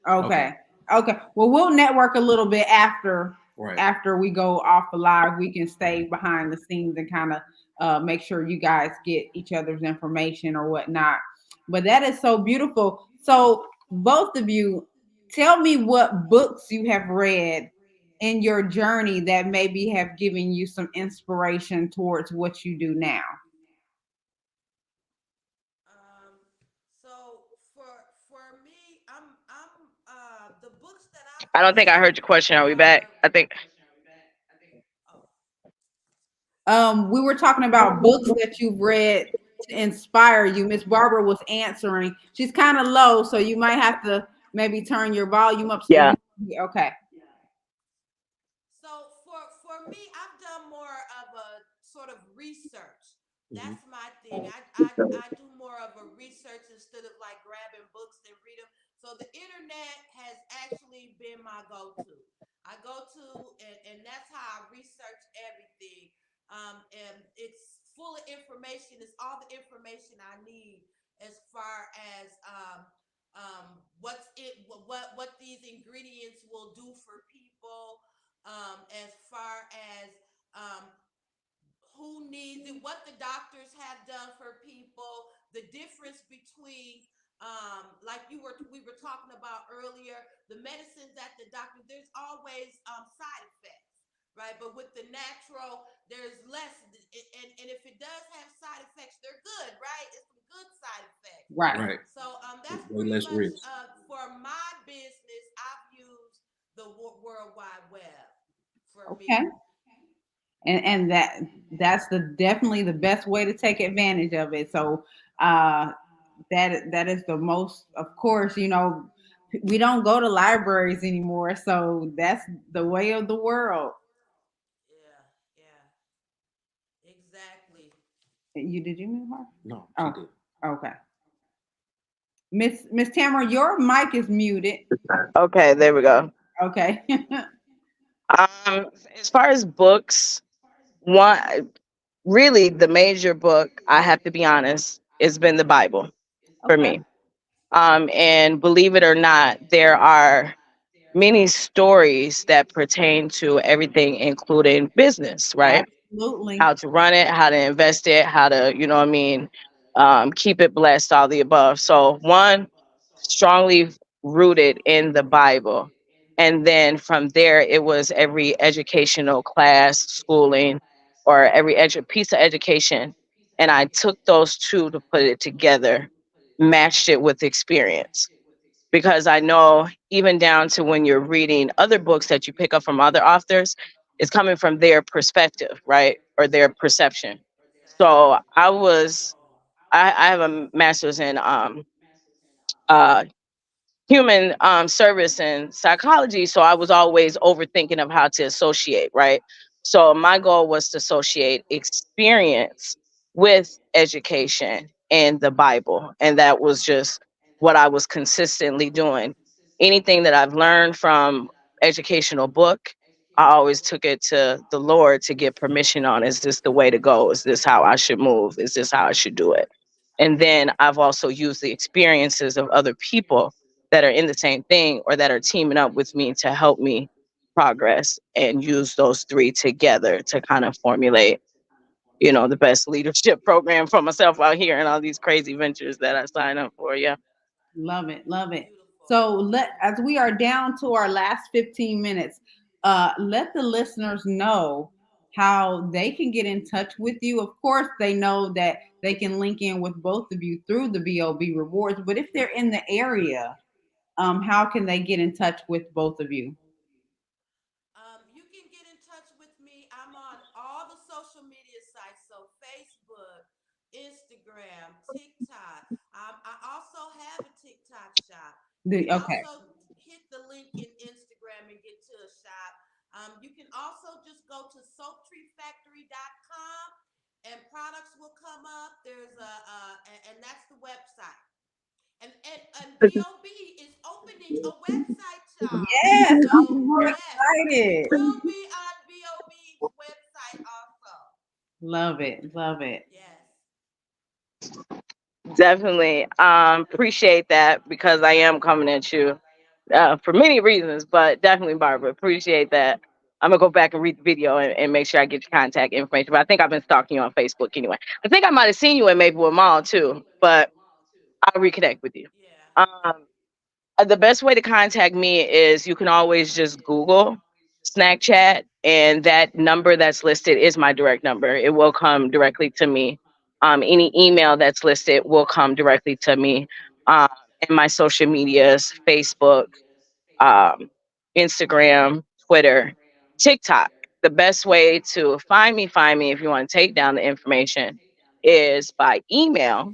B: Okay.
A: Okay. Okay. Well, we'll network a little bit
B: Right.
A: after we go off the live. We can stay behind the scenes and kind of make sure you guys get each other's information or whatnot. But that is so beautiful. So both of you, tell me what books you have read in your journey that maybe have given you some inspiration towards what you do now.
D: Um, so for me, I'm the books that I've
C: I don't think I
D: read
C: heard your question. Are we back?
D: are
C: I think.
D: oh,
A: We were talking about books that you've read to inspire you. Miss Barbara was answering. She's kind of low, so you might have to maybe turn your volume up so
C: Yeah.
A: we. Okay.
D: so for me, I've done more of a sort of research.
B: Hmm.
D: That's my thing. I do more of a research instead of like grabbing books and read them. So the internet has actually been my go-to. I go to and that's how I research everything. And it's full of information. It's all the information I need as far as what's it what these ingredients will do for people, as far as um, who needs it, what the doctors have done for people, the difference between like we were talking about earlier, the medicines that the doctor, there's always side effects. right? But with the natural, there's less, and if it does have side effects, they're good, right? It's some good side effects.
A: Right.
B: Right.
D: So that's
B: Way
D: pretty
B: less
D: much
B: risk.
D: for my business. I've used the World Wide Web for
A: Okay.
D: me.
A: And that's the definitely the best way to take advantage of it. So uh that is the most, of course, we don't go to libraries anymore, so that's the way of the world.
D: Yeah, yeah, exactly.
A: Did you move her?
B: No, she
A: Oh,
B: did.
A: okay. Miss Tamara, your mic is muted.
C: Okay, there we go.
A: Okay.
C: As far as books, one really the major book, I have to be honest, has been the Bible for
A: Okay.
C: me. And believe it or not, there are many stories that pertain to everything, including business, right?
A: Absolutely.
C: How to run it, how to invest it, how to, you know what I mean, keep it blessed, all the above. So, one, strongly rooted in the Bible. And then from there, it was every educational class, schooling, or every piece of education. And I took those two to put it together, matched it with experience. Because I know even down to when you're reading other books that you pick up from other authors, it's coming from their perspective, right? Or their perception. So I have a master's in uh, human service and psychology. So I was always overthinking of how to associate, right? So my goal was to associate experience with education and the Bible. And that was just what I was consistently doing. Anything that I've learned from educational book, I always took it to the Lord to get permission on, is this the way to go? Is this how I should move? Is this how I should do it? And then I've also used the experiences of other people that are in the same thing or that are teaming up with me to help me progress, and use those three together to kind of formulate, the best leadership program for myself out here and all these crazy ventures that I sign up for. Yeah.
A: Love it, love it.
D: Beautiful.
A: So as we are down to our last 15 minutes, let the listeners know how they can get in touch with you. Of course, they know that they can link in with both of you through the B.O.B Rewards, but if they're in the area, how can they get in touch with both of you?
D: You can get in touch with me. I'm on all the social media sites, so Facebook, Instagram, TikTok. I also have a TikTok shop. You can
A: Okay,
D: also hit the link in Instagram and get to a shop. You can also just go to soaptreefactory.com and products will come up. There's and that's the website. And B.O.B is opening a website, y'all.
A: yes,
D: So
A: I'm more
D: yes, we
A: excited.
D: will be on B.O.B's website also.
A: Love it, love it.
D: Yes.
C: Definitely. Appreciate that because I am coming at you for many reasons, but definitely, Barbara, appreciate that. I'm gonna go back and read the video and make sure I get your contact information. But I think I've been stalking you on Facebook anyway. I think I might have seen you at Maplewood Mall too, but I'll reconnect with you.
D: Yeah.
C: Um, the best way to contact me is you can always just Google Snack Chat, and that number that's listed is my direct number. It will come directly to me. Any email that's listed will come directly to me. Um, and my social medias, Facebook, um, Instagram, Twitter, TikTok. The best way to find me if you want to take down the information is by email,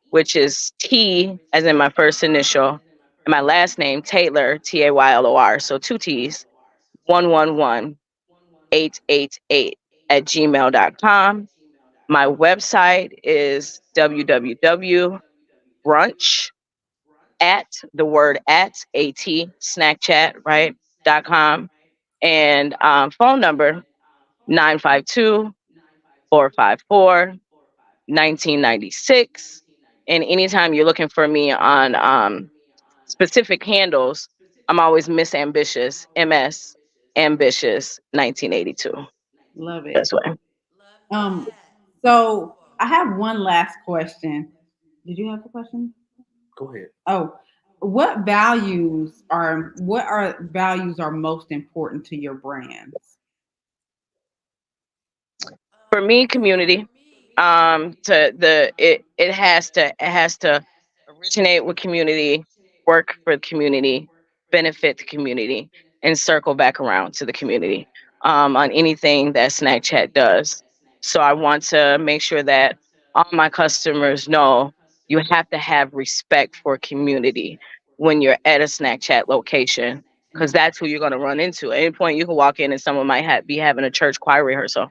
C: which is T as in my first initial and my last name, Taylor, Taylor. So two T's, 111888 at gmail.com. My website is www.brunch at the word at snack chat, right? .com. And phone number 952-454-1996. And anytime you're looking for me on specific handles, I'm always Miss Ambitious, MS Ambitious 1982.
A: Love it.
C: That's why.
D: Love
A: Um,
D: that.
A: so
D: Beautiful.
A: I have one last question. Did you have a question?
B: Go ahead.
A: Oh, what are values are most important to your brands?
C: For me, community. To the it has to originate with community, work for the community, benefit the community, and circle back around to the community. On anything that Snack Chat does. So I want to make sure that all my customers know you have to have respect for community when you're at a Snack Chat location, because that's who you're going to run into. At any point, you can walk in and someone might be having a church choir rehearsal,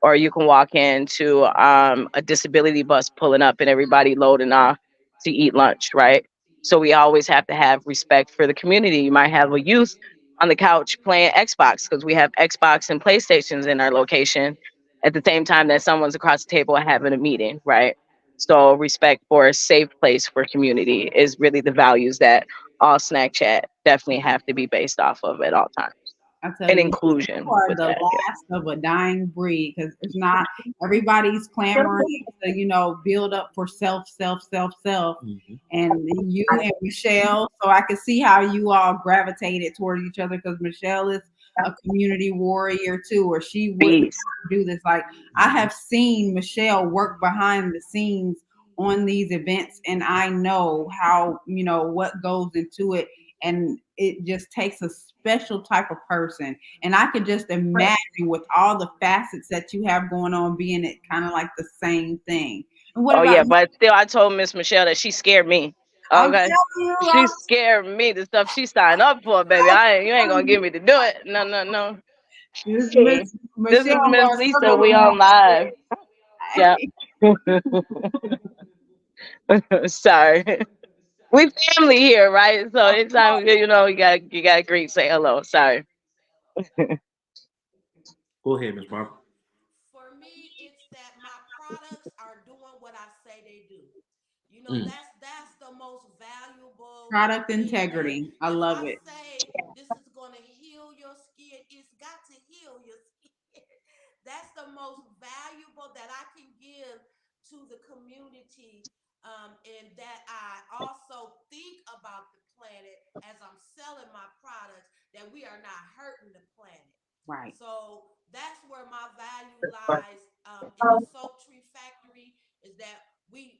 C: or you can walk into a disability bus pulling up and everybody loading off to eat lunch, right? So we always have to have respect for the community. You might have a youth on the couch playing Xbox because we have Xbox and PlayStations in our location at the same time that someone's across the table having a meeting, right? So respect for a safe place for community is really the values that all Snack Chat definitely have to be based off of at all times.
A: I tell
C: And
A: you, you
C: inclusion
A: are
C: with
A: the
C: that. Yeah.
A: last of a dying breed because it's not everybody's clamoring to, build up for self, self, self, self.
B: Mhm.
A: And you and Michelle, so I can see how you all gravitated toward each other because Michelle is a community warrior too, or she wouldn't
C: Peace.
A: do this. Like I have seen Michelle work behind the scenes on these events, and I know how, what goes into it, and it just takes a special type of person. And I could just imagine with all the facets that you have going on, being it kind of like the same thing. And what
C: Oh
A: about
C: yeah,
A: you?
C: but still, I told Miss Michelle that she scared me.
A: I'm
C: Okay,
A: telling you,
C: she scared me. The stuff she signed up for, baby. You ain't gonna get me to do it. No, no, no.
A: this
C: Hey, this
A: Michelle
C: is Miss
A: gonna
C: Lisa.
A: circle
C: We
A: around.
C: on live. Yeah. Sorry. We family here, right? So anytime you gotta greet, say hello. Sorry.
B: Go ahead, Miss Barbara.
D: For me, it's that my products are doing what I say they do.
B: Mm.
D: That's the most valuable
A: Product
D: thing. That
A: integrity. I
D: if
A: love
D: I
A: it.
D: say this is gonna heal your skin, it's got to heal your skin. That's the most valuable that I can give to the community. And that I also think about the planet as I'm selling my products, that we are not hurting the planet.
A: Right.
D: So that's where my value lies, in the soap tree factory. Is that we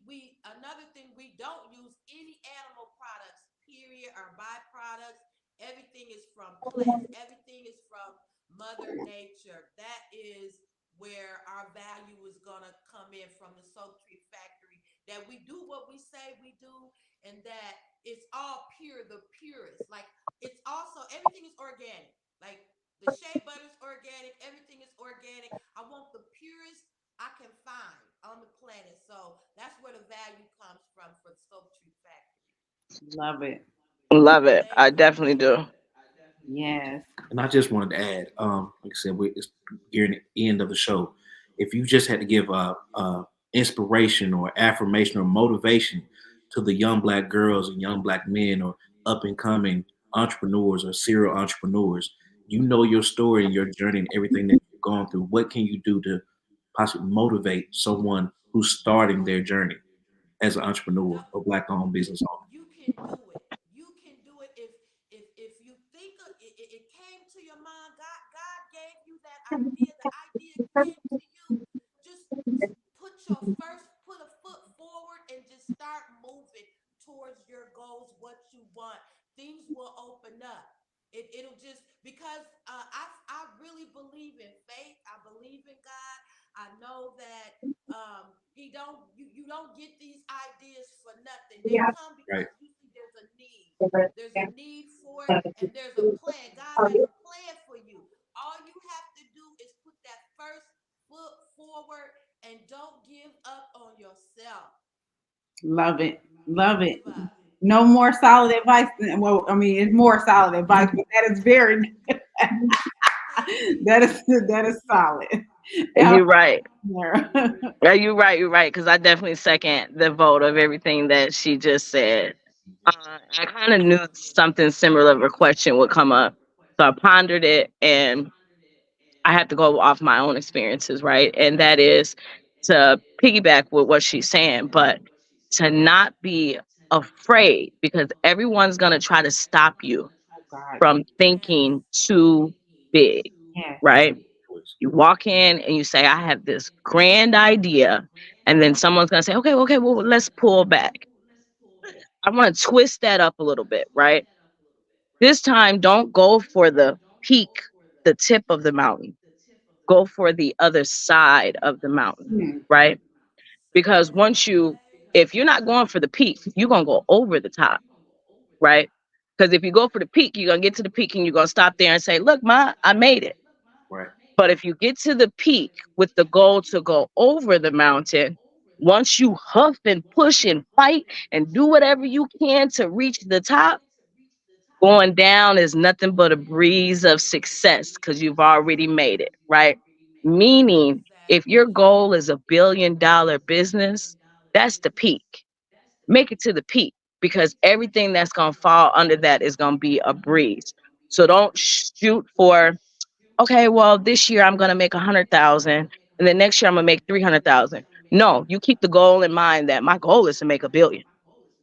D: another thing, we don't use any animal products, period, or byproducts. Everything is from plants. Everything is from Mother Nature. That is where our value is gonna come in, from the soap tree factory. That we do what we say we do, and that it's all pure, the purest. Like, it's also, everything is organic. Like, the shea butter is organic. Everything is organic. I want the purest I can find on the planet. So that's where the value comes from for the Soap Tree Factory.
A: Love it.
C: Love it.
D: Thank
C: I
D: you.
C: definitely do.
A: Yes.
B: And I just wanted to add, like I said, it's near the end of the show. If you just had to give inspiration or affirmation or motivation to the young black girls and young black men or up and coming entrepreneurs or serial entrepreneurs, you know your story and your journey and everything that you've gone through. What can you do to possibly motivate someone who's starting their journey as an entrepreneur
D: The
B: or black owned business owner?
D: You can do it. You can do it if you think it came to your mind. God gave you that idea. The idea came to you. Just put a foot forward and just start moving towards your goals. What you want, things will open up. It'll just, because I really believe in faith. I believe in God. I know that he don't you don't get these ideas for nothing. They come
B: Right.
D: because usually there's a need for it, and there's a plan. God has a plan for you. All you have to do is put that first foot forward, and don't give up on yourself.
A: Love it. Love
D: Don't
A: it.
D: give up.
A: No more solid advice. Well, I mean, it's more solid advice, but that is very
D: Thank you.
A: that is solid.
C: And you're right.
A: Yeah.
C: Yeah, you're right. You're right. Because I definitely second the vote of everything that she just said. I kind of knew something similar of a question would come up. So I pondered it, and I have to go off my own experiences, right? And that is to piggyback with what she's saying, but to not be afraid, because everyone's going to try to stop you
A: Oh God.
C: from
D: Yes.
C: thinking too big,
A: Yes.
C: right? You walk in and you say, I have this grand idea. And then someone's going to say, okay, well, let's pull back. I want to twist that up a little bit, right? This time, don't go for the peak, the tip of the mountain. Go for the other side of the mountain,
A: Hmm.
C: right? Because if you're not going for the peak, you're going to go over the top, right? Because if you go for the peak, you're going to get to the peak and you're going to stop there and say, look, I made it.
B: Right.
C: But if you get to the peak with the goal to go over the mountain, once you huff and push and fight and do whatever you can to reach the top, going down is nothing but a breeze of success because you've already made it, right? Meaning, if your goal is $1 billion business, that's the peak. Make it to the peak because everything that's going to fall under that is going to be a breeze. So don't shoot for, okay, well, this year I'm going to make 100,000 and then next year I'm going to make 300,000. No, you keep the goal in mind that my goal is to make $1 billion.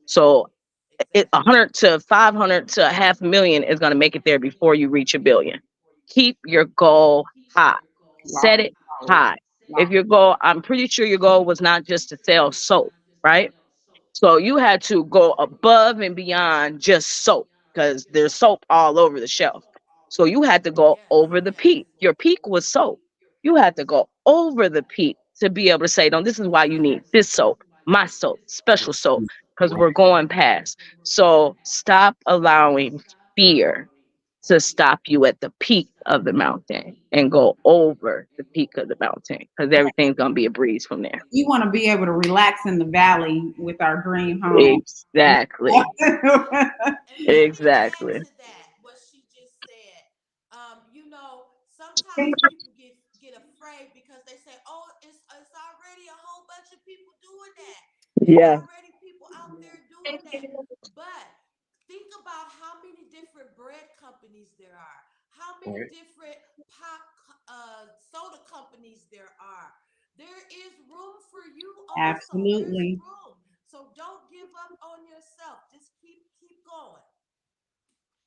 C: So 100 to 500 to 500,000 is going to make it there before you reach $1 billion. Keep your goal high.
A: Lock
C: Set
A: it
C: it high. If your goal, I'm pretty sure your goal was not just to sell soap, right? So you had to go above and beyond just soap because there's soap all over the shelf. So you had to go over the peak. Your peak was soap. You had to go over the peak to be able to say, no, this is why you need this soap, my soap, special soap, because we're going past. So stop allowing fear to stop you at the peak of the mountain and go over the peak of the mountain because everything's going to be a breeze from there.
A: We want to be able to relax in the valley with our dream home.
C: Exactly.
D: And let me add
C: Exactly.
D: to that what she just said. Sometimes people get afraid because they say, "Oh, it's already a whole bunch of people doing that. It's
C: Yeah.
D: already people out there doing that." But think about how many different bread companies there are, how many
B: Right.
D: different soda companies there are. There is room for you also. There's
A: Absolutely.
D: room. So don't give up on yourself. Just keep going.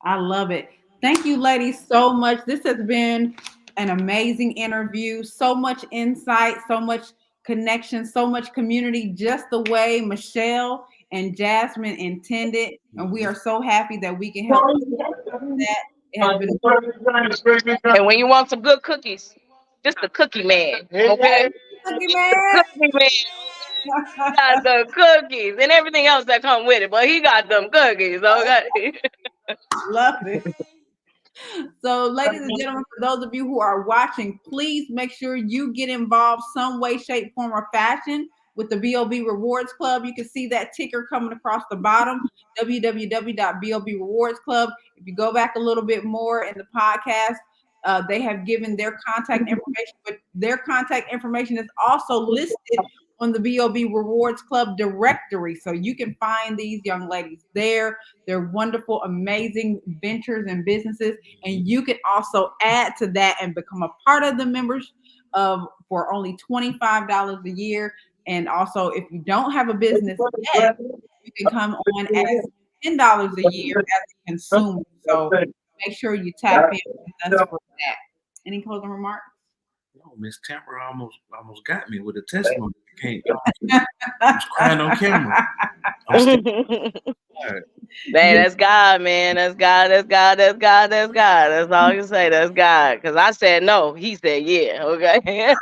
A: I love it. Thank you, ladies, so much. This has been an amazing interview. So much insight, so much connection, so much community, just the way Michelle and Jasmine intended. And we are so happy that we can help that. It has been
C: And when you want some good cookies, just the cookie man. Okay?
A: Cookie
C: The
A: Man.
C: cookie man. He got the cookies and everything else that come with it, but he got them cookies, okay?
A: Love it.
D: Okay.
A: So, ladies and gentlemen, for those of you who are watching, please make sure you get involved some way, shape, form, or fashion with the B.O.B Rewards Club. You can see that ticker coming across the bottom, www.B.O.B Rewards Club. If you go back a little bit more in the podcast, they have given their contact information, but their contact information is also listed on the B.O.B Rewards Club directory. So you can find these young ladies there. They're wonderful, amazing ventures and businesses. And you can also add to that and become a part of the members for only $25 a year. And also, if you don't have a business yet, you can come on as $10 a year as a consumer. So make sure you tap in with us for that. Any closing remarks?
B: No, Miss Tamara almost got me with a testimony. Can't. I was crying on camera. I'm still tired.
C: Man, that's God, man. That's God. That's God. That's God. That's God. That's all you say. That's God. Because I said no. He said yeah. Okay.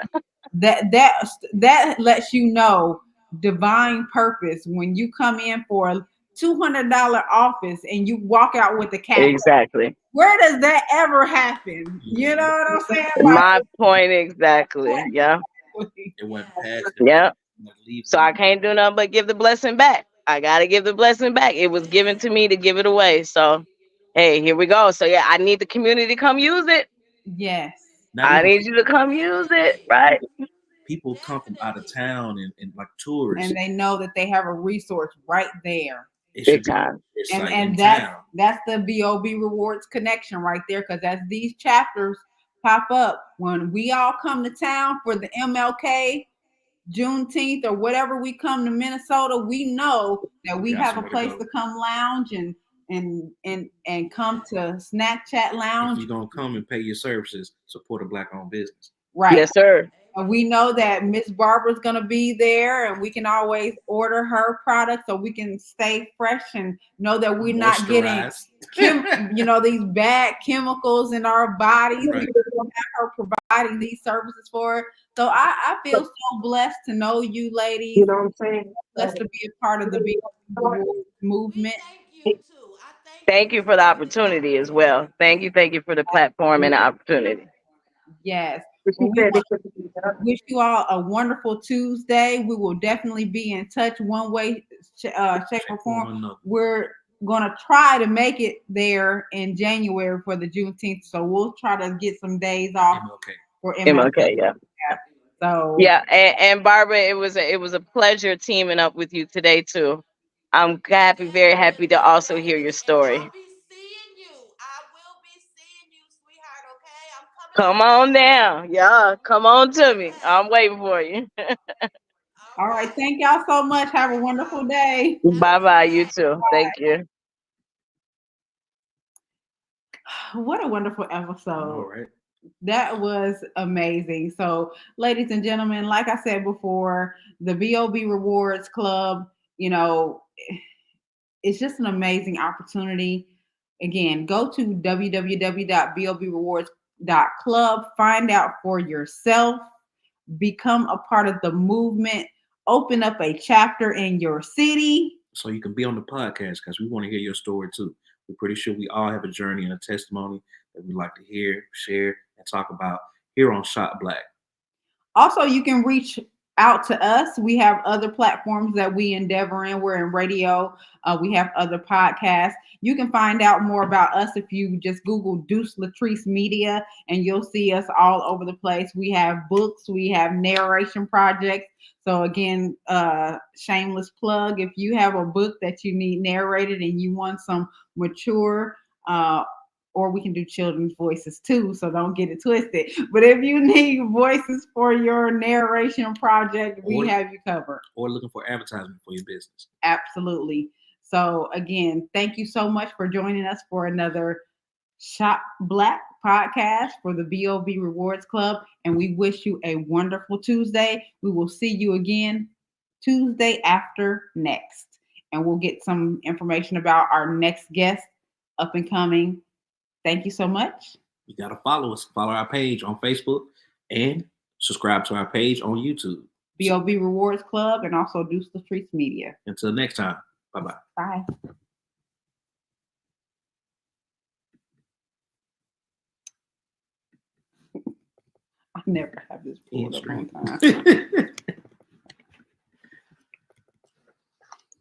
A: That lets you know divine purpose when you come in for a $200 office and you walk out with a cafe.
C: Exactly.
A: Where does that ever happen? You know what I'm saying?
C: My point exactly. Yeah.
A: Like,
B: It went
D: Yes.
B: past it.
C: Yeah.
B: Leave
C: So I can't do nothing but give the blessing back. I gotta give the blessing back. It was given to me to give it away. So hey, here we go. So yeah, I need the community to come use it.
A: yes.
B: Not
C: I
B: even
C: need you to come use it,
D: Definitely.
C: right?
B: people come from out of
D: Definitely.
B: town and like tourists.
A: And they know that they have a resource right there.
B: It
C: Big
B: should be
C: time.
B: their
A: And
B: site in
A: that's
B: town.
A: that's the B.O.B Rewards connection right there. Because as these chapters pop up, when we all come to town for the MLK Juneteenth or whatever we come to Minnesota, we know that
B: We
A: we
B: got
A: have a
B: somewhere to
A: place
B: go.
A: to come lounge and come
D: Yes.
A: to Snack Chat
B: If
A: Lounge.
B: you're gonna come and pay your services, support a black-owned business.
A: Right.
C: Yes, sir.
A: And we know that Miss Barbara's gonna be there, and we can always order her product so we can stay fresh and know that we're not getting these bad chemicals in our bodies.
B: Right.
A: Have her providing these services for her. So I feel so blessed to know you ladies.
E: You know what I'm saying?
A: Blessed to be a part of the B.O.B
D: We
A: movement.
D: thank you too. I
C: Thank you for the opportunity as well. Thank you for the platform and the opportunity.
A: Yes.
E: But she
A: Well,
E: said they could be done.
A: wish you all a wonderful Tuesday. We will definitely be in touch one way, shape, or form. We're gonna try to make it there in January for the Juneteenth, so we'll try to get some days off for MLK.
C: MLK, yeah.
A: So
C: Yeah, and Barbara, it was a pleasure teaming up with you today too. I'm happy, very happy to also hear your story.
D: I'll be seeing you. I will be seeing you, sweetheart. Okay, I'm coming.
C: Come on down. Yeah, come on to me. I'm waiting for you.
A: all right, thank y'all so much. Have a wonderful day.
C: Bye bye. You too. Thank you.
A: What a wonderful episode.
B: All right.
A: That was amazing. So, ladies and gentlemen, like I said before, the B.O.B Rewards Club, it's just an amazing opportunity. Again, go to www.bobrewards.club, find out for yourself, become a part of the movement, open up a chapter in your city.
B: So you can be on the podcast because we want to hear your story too. We're pretty sure we all have a journey and a testimony that we'd like to hear, share, and talk about here on Shot Black.
A: Also, you can reach out to us. We have other platforms that we endeavor in. We're in radio. We have other podcasts. You can find out more about us if you just Google Deuce Latrice Media, and you'll see us all over the place. We have books. We have narration projects. So again, shameless plug. If you have a book that you need narrated and you want some mature, or we can do children's voices too, so don't get it twisted. But if you need voices for your narration project, we have you covered.
B: Or looking for advertisement for your business.
A: Absolutely. So again, thank you so much for joining us for another Shop Black podcast for the B.O.B Rewards Club. And we wish you a wonderful Tuesday. We will see you again Tuesday after next. And we'll get some information about our next guest up and coming. Thank you so much.
B: You got to follow us. Follow our page on Facebook and subscribe to our page on YouTube.
A: B.O.B Rewards Club and also Deuce Latrice Media.
B: Until next time. Bye-bye.
A: Bye. I never have this pulled up on time.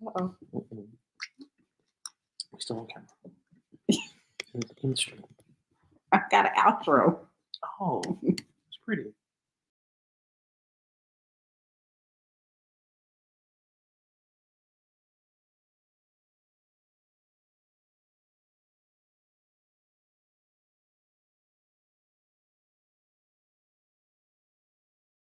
A: Uh-oh.
B: We still on camera. In the stream.
A: I got an outro.
B: Oh, it's pretty.